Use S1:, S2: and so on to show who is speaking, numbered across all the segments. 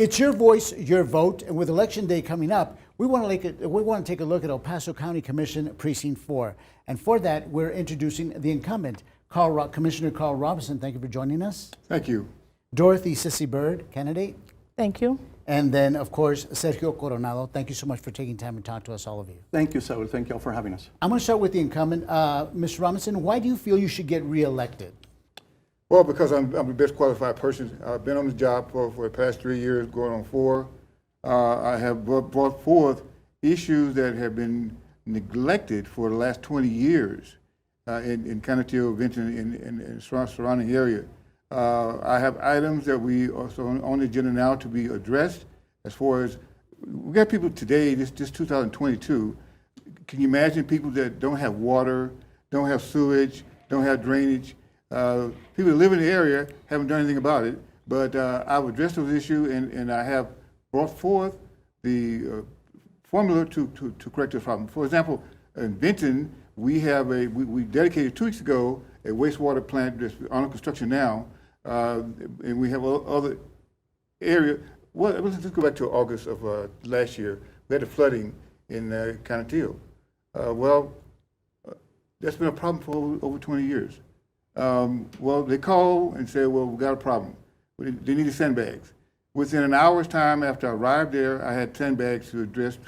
S1: It's your voice, your vote, and with Election Day coming up, we want to take a look at El Paso County Commission Precinct 4. And for that, we're introducing the incumbent, Commissioner Carl Robinson. Thank you for joining us.
S2: Thank you.
S1: Dorothy Sissy Bird, candidate.
S3: Thank you.
S1: And then, of course, Sergio Coronado. Thank you so much for taking time to talk to us, all of you.
S4: Thank you, Saul. Thank you all for having us.
S1: I'm going to start with the incumbent. Mr. Robinson, why do you feel you should get reelected?
S2: Well, because I'm the best qualified person. I've been on the job for the past 3 years, going on 4. I have brought forth issues that have been neglected for the last 20 years in Canutillo, Vinton, and surrounding area. I have items that we also on the agenda now to be addressed. As far as we got people today, this 2022. Can you imagine people that don't have water, don't have sewage, don't have drainage? People that live in the area haven't done anything about it. But I've addressed those issues, and I have brought forth the formula to correct this problem. For example, in Vinton, we dedicated 2 weeks ago a wastewater plant that's under construction now, and we have other area. Well, let's just go back to August of last year. We had the flooding in Canutillo. That's been a problem for over 20 years. Well, they call and say, well, we got a problem. They needed sandbags. Within an hour's time after I arrived there, I had sandbags to address.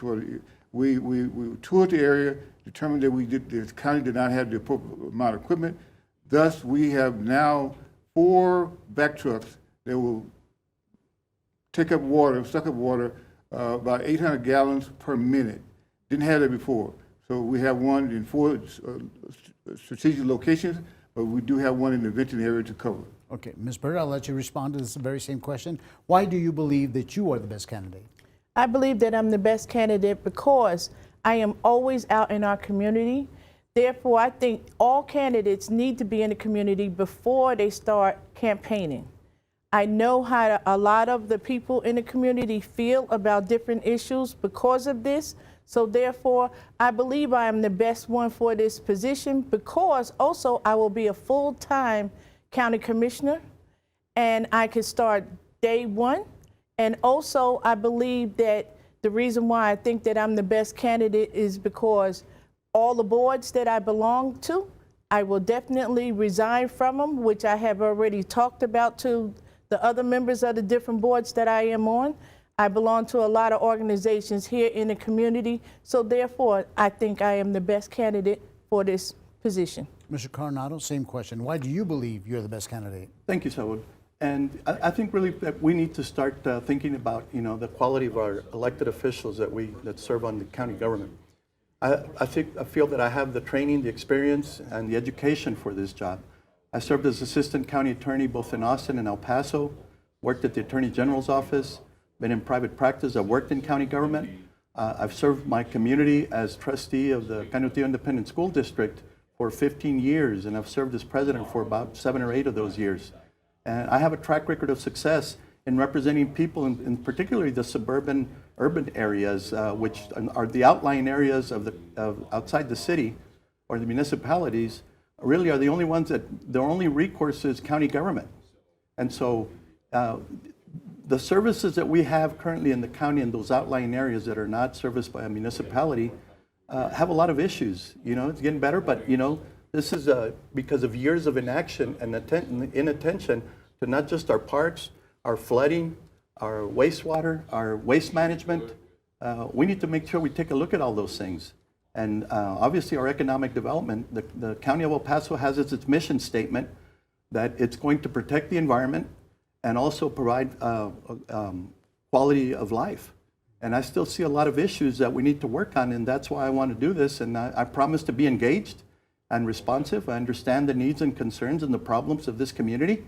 S2: We toured the area, determined that the county did not have the appropriate amount of equipment. Thus, we have now 4 back trucks that will suck up water, about 800 gallons per minute. Didn't have that before. So we have one in 4 strategic locations, but we do have one in the Vinton area to cover.
S1: Okay, Ms. Bird, I'll let you respond to this very same question. Why do you believe that you are the best candidate?
S3: I believe that I'm the best candidate because I am always out in our community. Therefore, I think all candidates need to be in the community before they start campaigning. I know how a lot of the people in the community feel about different issues because of this. So therefore, I believe I am the best one for this position because also I will be a full-time county commissioner and I could start day 1. And also I believe that the reason why I think that I'm the best candidate is because all the boards that I belong to, I will definitely resign from them, which I have already talked about to the other members of the different boards that I am on. I belong to a lot of organizations here in the community, so therefore, I think I am the best candidate for this position.
S1: Mr. Coronado, same question. Why do you believe you're the best candidate?
S4: Thank you, Saul. And I think really that we need to start thinking about, the quality of our elected officials that serve on the county government. I feel that I have the training, the experience, and the education for this job. I served as assistant county attorney both in Austin and El Paso, worked at the Attorney General's office, been in private practice. I've worked in county government. I've served my community as trustee of the Canutillo Independent School District for 15 years, and I've served as president for about 7 or 8 of those years. And I have a track record of success in representing people in particularly the suburban urban areas, which are the outlying areas of outside the city or the municipalities, really are the only ones that their only recourse is county government. And so the services that we have currently in the county in those outlying areas that are not serviced by a municipality have a lot of issues. It's getting better, but this is because of years of inaction and inattention to not just our parks, our flooding, our wastewater, our waste management. We need to make sure we take a look at all those things. And obviously our economic development, the County of El Paso has its mission statement that it's going to protect the environment and also provide quality of life. And I still see a lot of issues that we need to work on, and that's why I want to do this. And I promise to be engaged and responsive. I understand the needs and concerns and the problems of this community.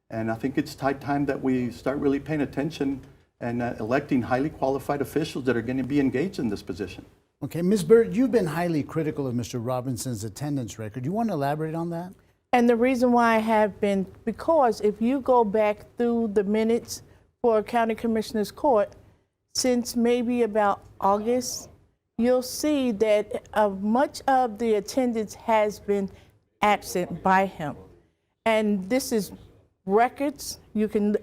S4: And I think it's time that we start really paying attention and electing highly qualified officials that are going to be engaged in this position.
S1: Okay, Ms. Bird, you've been highly critical of Mr. Robinson's attendance record. Do you want to elaborate on that?
S3: And the reason why I have been, because if you go back through the minutes for County Commissioner's Court, since maybe about August, you'll see that much of the attendance has been absent by him. And this is records,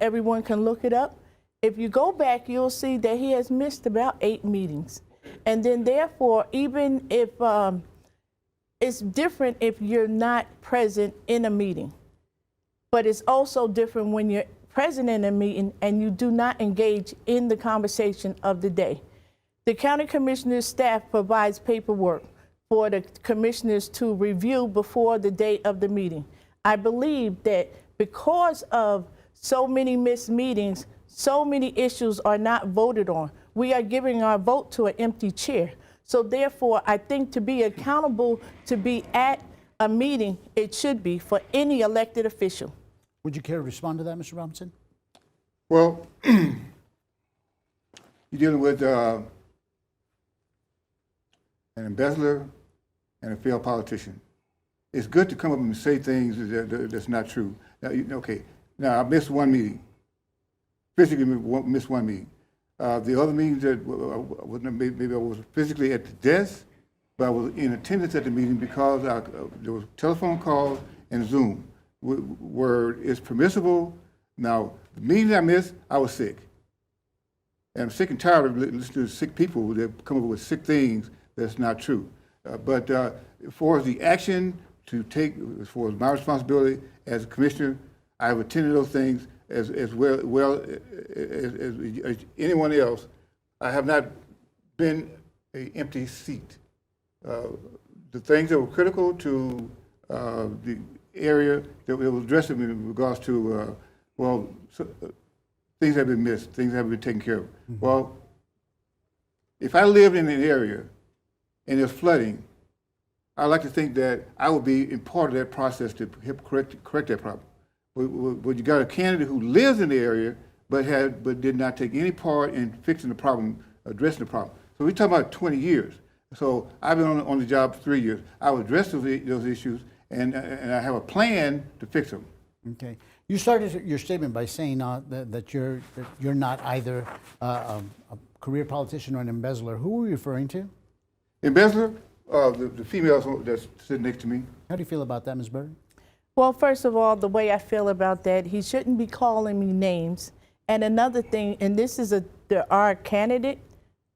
S3: everyone can look it up. If you go back, you'll see that he has missed about 8 meetings. And then therefore, even if it's different if you're not present in a meeting, but it's also different when you're present in a meeting and you do not engage in the conversation of the day. The county commissioner's staff provides paperwork for the commissioners to review before the date of the meeting. I believe that because of so many missed meetings, so many issues are not voted on. We are giving our vote to an empty chair. So therefore, I think to be accountable, to be at a meeting, it should be for any elected official.
S1: Would you care to respond to that, Mr. Robinson?
S2: Well, you're dealing with an embezzler and a failed politician. It's good to come up and say things that's not true. Now, okay, now I missed one meeting. Physically missed one meeting. The other meetings that maybe I was physically at the desk, but I was in attendance at the meeting because there was telephone calls and Zoom, where it's permissible. Now, the meetings I missed, I was sick. And I'm sick and tired of listening to sick people that come up with sick things that's not true. But as far as the action to take, as far as my responsibility as a commissioner, I've attended those things as well as anyone else. I have not been an empty seat. The things that were critical to the area that it was addressing in regards to, things have been missed, things have been taken care of. Mm-hmm. Well, if I lived in an area and there's flooding, I like to think that I would be in part of that process to help correct that problem. But you got a candidate who lives in the area but did not take any part in fixing the problem, addressing the problem. So we're talking about 20 years. So I've been on the job for 3 years. I will address those issues, and I have a plan to fix them.
S1: Okay. You started your statement by saying that you're not either a career politician or an embezzler. Who were you referring to?
S2: Embezzler, the female that's sitting next to me.
S1: How do you feel about that, Ms. Bird?
S3: Well, first of all, the way I feel about that, he shouldn't be calling me names. And another thing, and this is our candidate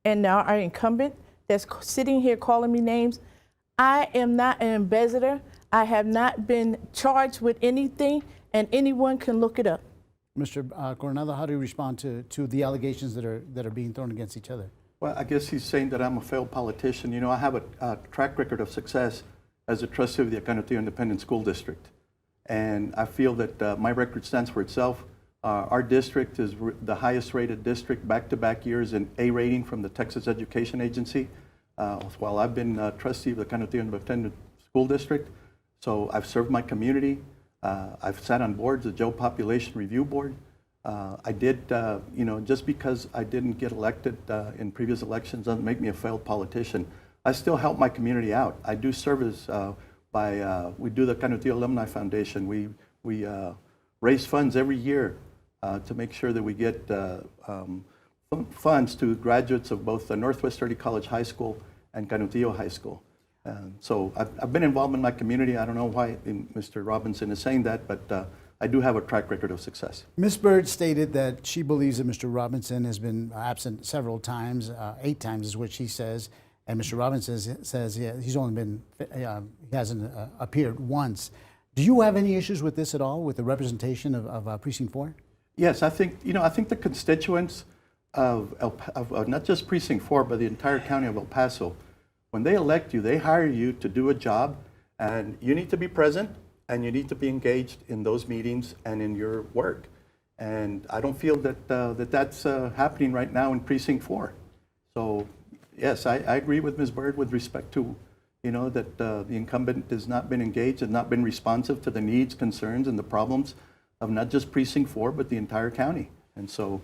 S3: and our incumbent that's sitting here calling me names. I am not an ambassador. I have not been charged with anything, and anyone can look it up.
S1: Mr. Coronado, how do you respond to the allegations that are being thrown against each other?
S4: Well, I guess he's saying that I'm a failed politician. You know, I have a track record of success as a trustee of the Acantillo Independent School District. And I feel that my record stands for itself. Our district is the highest rated district back-to-back years in A rating from the Texas Education Agency. While I've been trustee of the Acantillo Independent School District, so I've served my community. I've sat on boards, the Joe Population Review Board. I did, just because I didn't get elected in previous elections doesn't make me a failed politician. I still help my community out. I do service we do the Acantillo Alumni Foundation. We raise funds every year to make sure that we get funds to graduates of both the Northwest Early College High School and Acantillo High School. So I've been involved in my community. I don't know why Mr. Robinson is saying that, but I do have a track record of success.
S1: Ms. Bird stated that she believes that Mr. Robinson has been absent several times, 8 times is what she says, and Mr. Robinson says he's only been, he hasn't appeared once. Do you have any issues with this at all, with the representation of Precinct 4?
S4: Yes, I think the constituents of not just Precinct 4, but the entire county of El Paso, when they elect you, they hire you to do a job, and you need to be present, and you need to be engaged in those meetings and in your work. And I don't feel that that's happening right now in Precinct 4. So, yes, I agree with Ms. Bird with respect to, that the incumbent has not been engaged, has not been responsive to the needs, concerns, and the problems of not just Precinct 4, but the entire county. And so